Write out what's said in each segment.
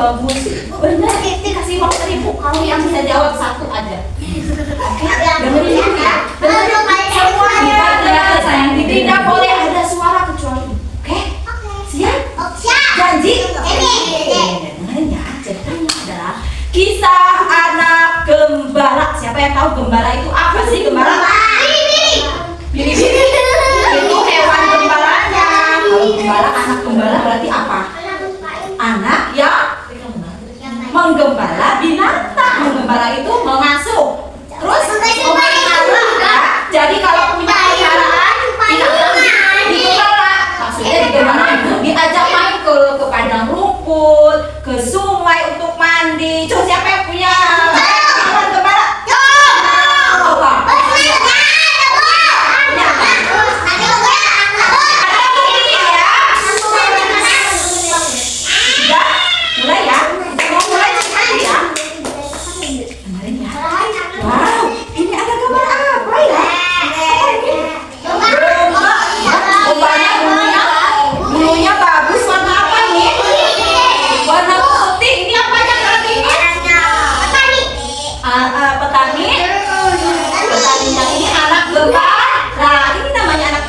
bagus. Benar, dikasih uang 1.000 kalau yang bisa jawab satu aja. Dengerin ya. Semuanya sayang. Tidak boleh ada suara kecuali ibu. Oke? Siap? Janji? Dengerin ya. Ceritanya adalah kisah anak gembala. Siapa yang tahu gembala itu apa sih gembala? Biri-biri. Itu hewan gembalanya. Kalau gembala, anak gembala berarti apa? Anak yang menggembala binatang. Menggembala itu mengasuh. Terus memelihara ya. Jadi kalau punya peliharaan binatang digembala. Maksudnya digembala itu diajak main ke padang rumput, ke sungai untuk mandi. Coba siapa yang punya hewan gembala?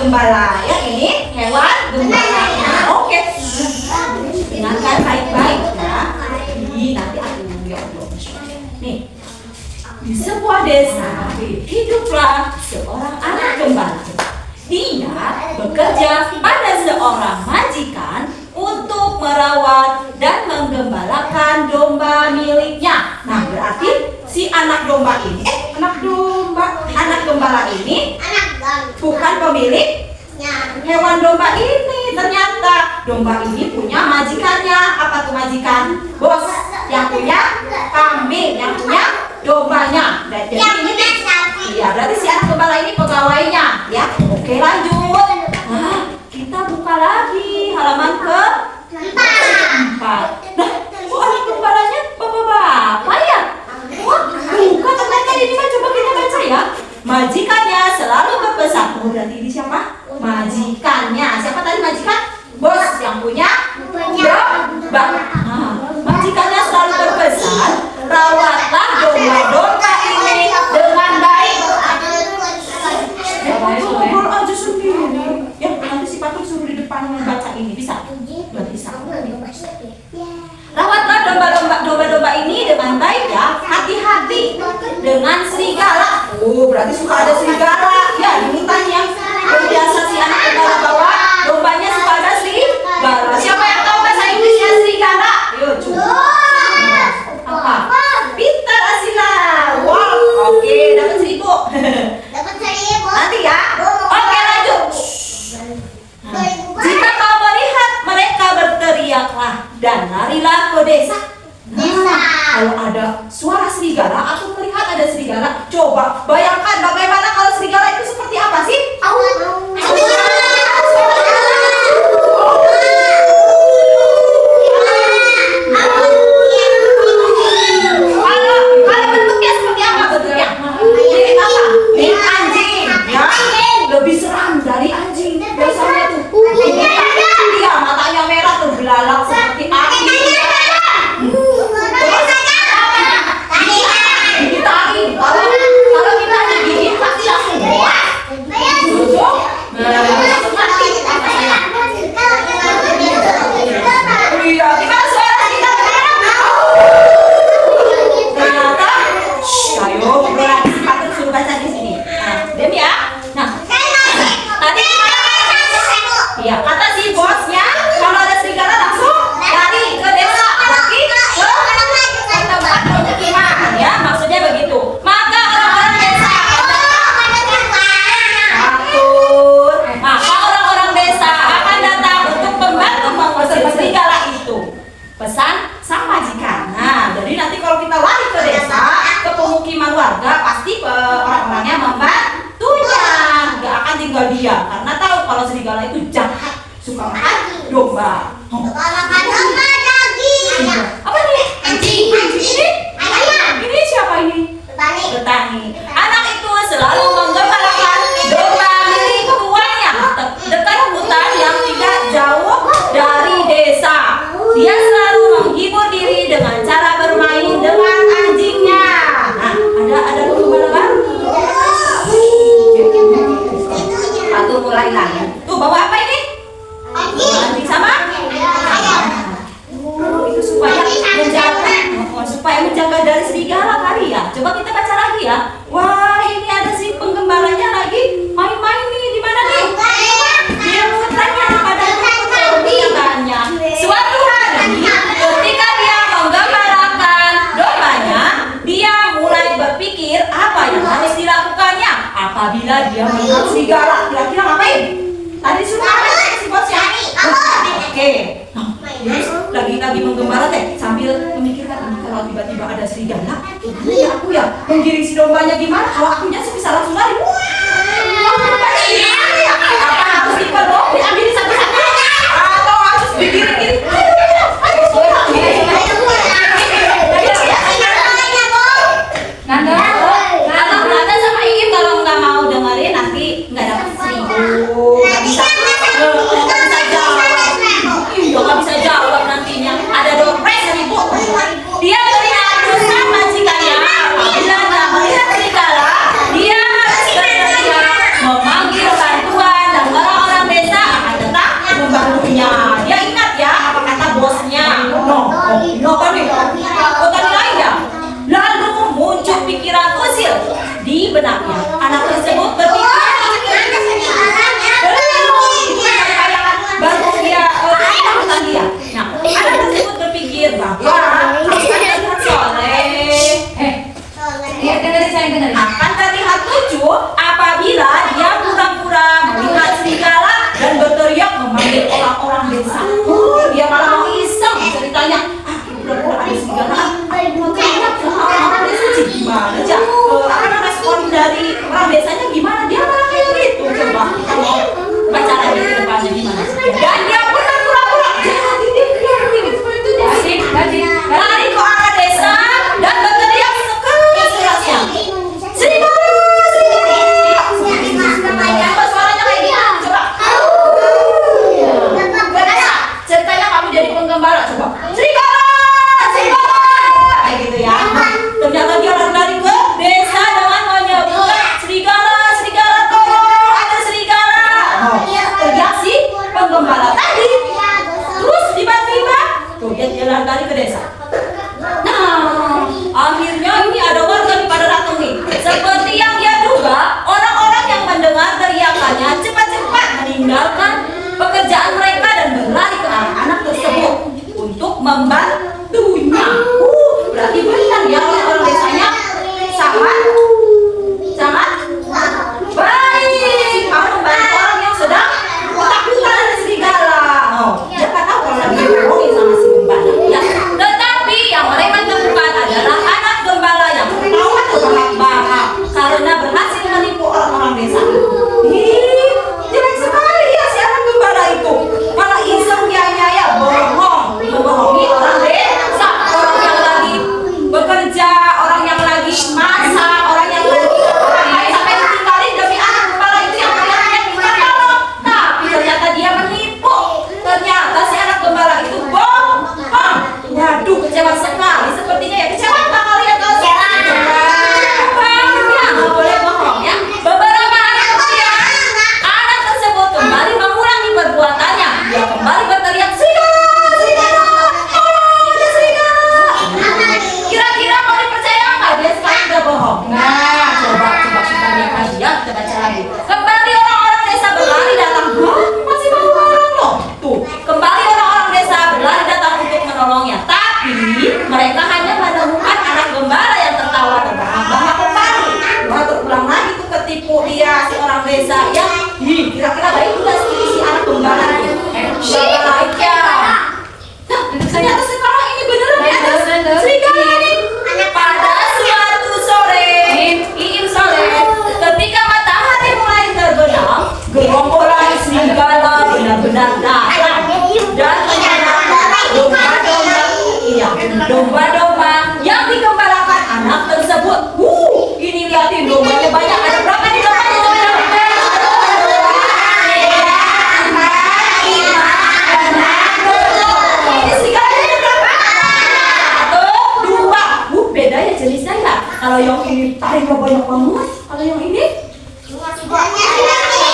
Gembala ya, ini hewan gembalanya. Oke, dengarkan baik-baik ya. Nanti aku ya Allah. Nih, di sebuah desa hiduplah seorang anak gembala. Dia bekerja pada seorang majikan untuk merawat dan menggembalakan domba miliknya. Nah, berarti si anak domba ini, anak gembala ini bukan pemilik hewan domba ini. Ternyata domba ini punya majikannya. Apa tuh majikan? Bos. Yang punya kambing, yang punya dombanya. Jadi ini iya, berarti si anak gembala ini pegawainya ya. Oke, lanjut. Nah, kita buka lagi halaman ke-4. Nah, anak gembalanya bapak-bapak ya? Wah, bukan ternyata ini mah. Coba kita baca ya. Majikannya selalu berpesan. Oh, berarti ini siapa? Majikannya. Siapa tadi majikan? Bos yang punya domba. Nah, majikannya selalu berpesan, rawatlah domba-domba ini dengan baik. Ngobrol aja sendiri. Ya, nanti si Patung suruh di depan membaca ini. Bisa? Nggak bisa. Rawatlah domba-domba ini dengan baik ya. Hati-hati dengan serigala. Oh, berarti suka ada serigala. Ya, ini tanya. Biasa si anak gembala bawa dombanya suka ada serigala. Siapa yang tahu bahasa Inggrisnya serigala? Ayo, coba. Apa? Pintar Asila. Wow, oke, dapat 1.000. Nanti ya. Oke, lanjut. Nah, jika kau melihat mereka berteriaklah dan larilah ke desa. Kalau ada suara serigala atau melihat ada serigala, coba bayangkan bagaimana kalau serigala itu seperti apa sih? Kalau bentuknya seperti apa bentuknya? Mirip apa? Mirip anjing, ya? Lebih seram dari anjing. Biasanya tuh. Iya, matanya merah terbelalak seperti api. Kalau kita digigit pasti langsung iya, gimana suara kita? Ternyata, ayo ngobrol lagi. Patut suruh baca di sini. Nah, diam ya. Nah, tadi iya, kata si bosnya kalau ada serigala langsung lari ke desa. Berarti ke tempat pemukiman ya, maksudnya begitu. Maka orang-orang desa akan datang untuk membantu mengusir serigala itu. Pesan sang majikan. Nah, jadi nanti kalau kita lari ke desa, ke pemukiman warga, pasti orang-orangnya membantunya. Nggak akan tinggal diam karena tahu kalau serigala itu jahat, suka makan domba. Apa nih? Anjing. Ini siapa ini? Petani. Anak itu selalu menggembalakan domba milik keduanya dekat hutan yang tidak jauh dari desa. Dia selalu menghibur diri mulai lagi. Tuh bawa apa ini? Anjing sama? Itu supaya menjaga dari serigala kali ya. Coba kita baca lagi ya. Wah, ini ada si penggembalanya lagi main-main nih. Di mana nih? Dia bertanya pada teman-temannya. Suatu hari, ketika dia menggembalakan dombanya, dia mulai berpikir apa yang harus dilakukannya. Apabila dia melihat serigala, kira-kira ngapain? Tadi suruh apa si bosnya? Oke. Lagi menggembala teh sambil memikirkan ini kalau tiba-tiba ada serigala, gimana ya aku ya menggiring si dombanya gimana? Kalau akunya sih bisa langsung lari. Apa harus dipeluk, diambil satu-satu, atau harus digiring-giring? Nanda sama Iim kalau nggak mau dengerin nanti nggak dapat seribu, nggak bisa jawab. Iya nggak bisa jawab nantinya. Ada dompet seribu. Dia melihat dosa majikannya. Apabila dia melihat serigala, dia harus bersedia memanggil bantuan dan orang-orang desa akan datang membantunya. Dia ingat ya apa kata bosnya. No, apa nih? Tadi lain ya. Lalu muncul pikiran usil di benaknya. Anak tersebut berpikir baru dia dia. Nah, anak tersebut berpikir bahwa akan terlihat lucu apabila dia pura-pura melihat serigala dan berteriak memanggil orang-orang desa. Dia malah mau iseng ceritanya. Pura-pura ada serigala. Orang desa sih gimana aja? Akan respon dari orang desanya gimana? Dia malah kayak gitu. Coba kalau baca lagi ke depannya gimana? Dan dia pun pura-pura lari ke arah desa dan berteriak sekeras-kerasnya. Serigala! Apa suaranya kayak gimana? Coba. Vanessa, ceritanya kamu jadi penggembala. Coba. Serigala! Kayak gitu ya. Ternyata dia lari ke desa dengan menyebut serigala, tolong ada serigala. Teriak si penggembala tadi. Terus tiba-tiba tuh dia lari ke desa. Nah, akhirnya ini ada warga pada datang nih. Seperti yang dia duga, orang-orang yang mendengar teriakannya cepat-cepat meninggalkan pekerjaan mereka dan berlari ke arah anak tersebut untuk membantunya. Berarti benar ya orang desanya sangat baik. Kamu membantu orang yang sedang ketakutan ada serigala. Dia nggak tahu kalau lagi dibohongin sama si gembala. Ya, tetapi yang mereka temukan adalah anak gembala yang tertawa terbahak-bahak karena berhasil menipu orang-orang desa. Jelek sekali ya si anak gembala itu. Malah iseng dia membohongi orang desa, orang yang lagi bekerja, orang yang lagi masak, orang yang lagi sampai ditinggalin demi anak gembala itu yang minta tolong. Tapi ternyata dia menipu. Ternyata si anak gembala itu bohong. Waduh, kecewa sekali. Sepertinya ya kecewa nggak kalian kalau nggak boleh bohong ya. Beberapa hari kemudian anak tersebut kembali mengulangi perbuatannya. Dia kembali berteriak serigala, tolong ada serigala. Kira-kira mau dipercaya nggak dia sekarang udah bohong? Nah, coba kita lihat lagi ya, kita baca lagi. Kembali orang-orang desa berlari datang. Masih bohong loh. Tuh, kembali orang-orang desa berlari datang untuk menolongnya. Tapi mereka hanya menemukan anak gembala yang tertawa terbahak-bahak kembali. Wah, terulang lagi tuh ketipu dia si orang desa ya. Kira-kira baik juga si anak gembala ini. Baik ya. Nah, ternyata sekarang ini beneran ada serigala nih. Pada suatu sore, ketika matahari mulai terbenam, gerombolan serigala benar-benar datang. Dan domba-domba yang digembalakan anak tersebut. Ini lihatin dombanya banyak. Ada berapa nih dombanya? Ini serigalanya berapa? 1, 2. Bedanya jenisnya ya. Kalau yang ini taringnya banyak banget. Kalau yang ini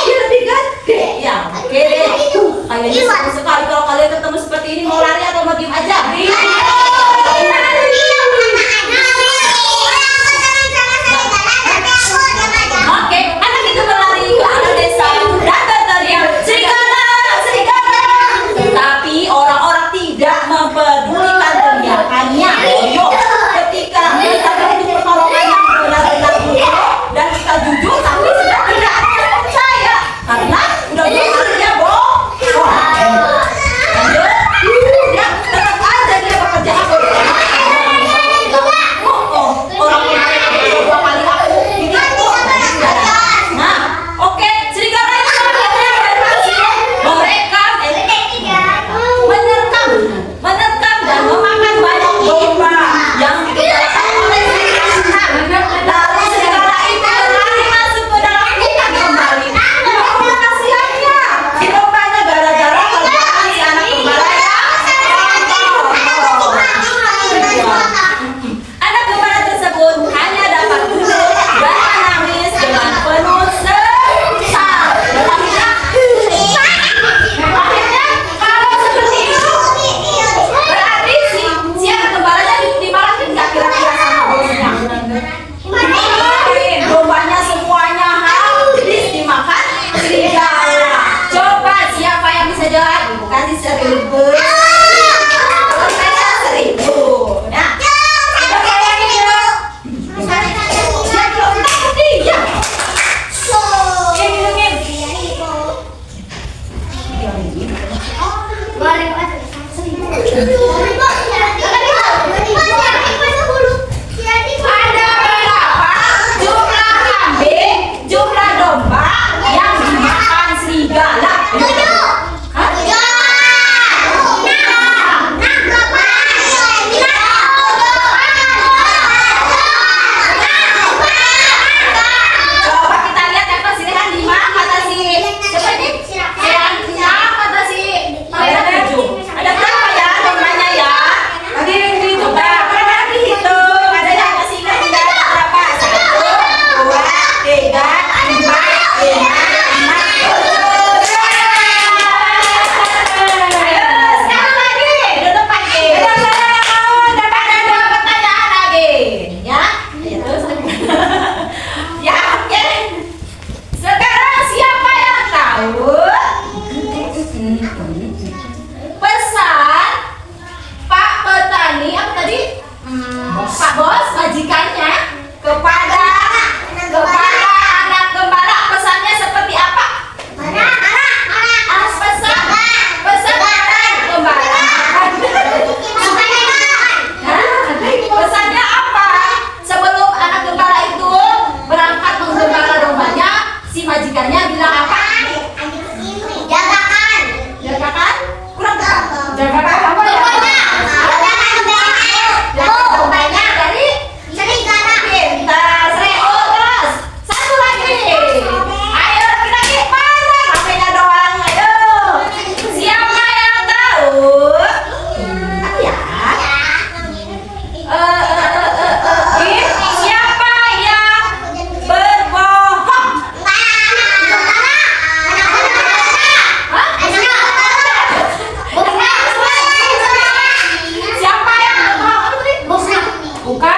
lebih Kayaknya seru sekali kalau kalian ketemu seperti ini. Mau lari atau mau diem aja? Oke, anak itu berlari ke arah desa dan berteriak, serigala, serigala. Tapi orang-orang tidak mempedulikan teriakannya. Ayo, ketika kita butuh pertolongan yang benar-benar butuh dan kita jujur, tapi sudah tidak akan percaya karena udah berlarinya bohong. Lanjut, ya tetap aja dia bekerja apa? Orang dua kali aku begitu. Nah, oke, serigala itu berhasil menerkam dan memakan banyak domba yang dikepalkan oleh serigala. Lalu serigala itu berlari masuk ke dalam hutan kembali. Apa kasihannya si dombanya gara-gara kerjaan si anak gembala yang anak gembala tersebut hanya dapat duduk dan menangis dengan penuh sesal. Akhirnya kalau seperti itu berarti si anak gembalanya dimarahin nggak kira-kira sama bosnya? Dombanya semuanya habis dimakan serigala. Coba siapa yang bisa jawab? Kasih 1000. Kalau saya 1000. Nah, siapa yang jawab? Siapa yang takut dia? Minum. Ada berapa jumlah kambing, jumlah domba yang dimakan serigala? Hah? Coba kita lihat yang persilihan 5 kata si siapa ini? Yang 6 kata si Mayra 7. Ada berapa ya dombanya ya? Tadi yang dihitung. Nah, mereka dihitung. Ada yang masih ingat tidak ada berapa? 1, 2, 3, 4, 5, 6, 7. Ayo, sekarang lagi. Duduk lagi. Ada 2 pertanyaan lagi. Ya? Ya, terus. Ya, oke. Sekarang siapa yang tahu pesan Pak Petani apa tadi? Pak Bos majikannya kepada anak gembala, pesannya seperti apa? Pesan anak gembala. Pesannya apa? Sebelum anak gembala itu berangkat menggembala dombanya, si majikannya bilang apa? Jagakan? Kurang tepat. Jagakan apa ya? Dombanya dari pintar. Terus satu lagi. Ayo lagi mana? HP-nya doang. Ayo. Siapa yang tahu? Aku ya. Siapa yang berbohong? Hah? Siapa yang berbohong? Bukan.